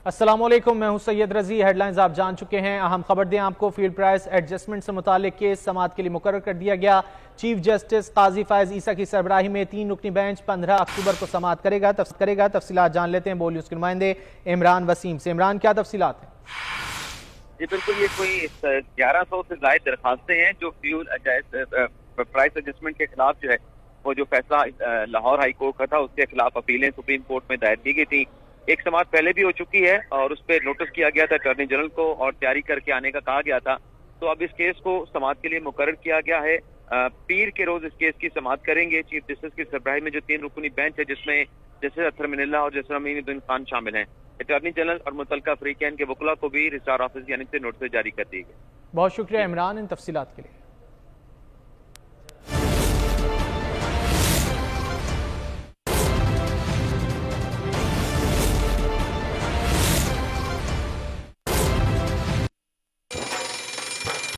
अस्सलाम वालेकुम, मैं हूं सैयद रजी। हेडलाइंस आप जान चुके हैं। अहम खबर दें आपको, फील्ड प्राइस एडजस्टमेंट से मुतालिक केस समाअत के लिए मुकर्रर कर दिया गया। चीफ जस्टिस काजी फायज ईसा की सरबराही में 3 रुकनी बेंच 15 अक्टूबर को समाअत करेगा। तफसीलात जान लेते हैं बोल न्यूज के नुमाइंदे इमरान वसीम से। इमरान, क्या तफसीलात हैं? जी बिल्कुल, ये कोई 1100 से ज्यादा दरखास्तें हैं जो फ्यूल प्राइस एडजस्टमेंट के खिलाफ जो है वो जो फैसला लाहौर हाई कोर्ट का था उसके खिलाफ अपीलें सुप्रीम कोर्ट में दायर की गई थी। एक समाअत पहले भी हो चुकी है और उस पर नोटिस किया गया था अटॉर्नी जनरल को और तैयारी करके आने का कहा गया था। तो अब इस केस को समाअत के लिए मुकर्रर किया गया है। पीर के रोज इस केस की समाअत करेंगे। चीफ जस्टिस की सरबराही में जो 3 रुकनी बेंच है जिसमें जस्टिस अतहर मिनल्ला और जस्टिस अमीनुद्दीन खान शामिल हैं। अटॉर्नी जनरल और मुतल्लिका फ्रीकैन के वकला को भी रजिस्ट्रार ऑफिस यानी से नोटिस जारी कर दिए गए। बहुत शुक्रिया इमरान इन तफसीलात के लिए।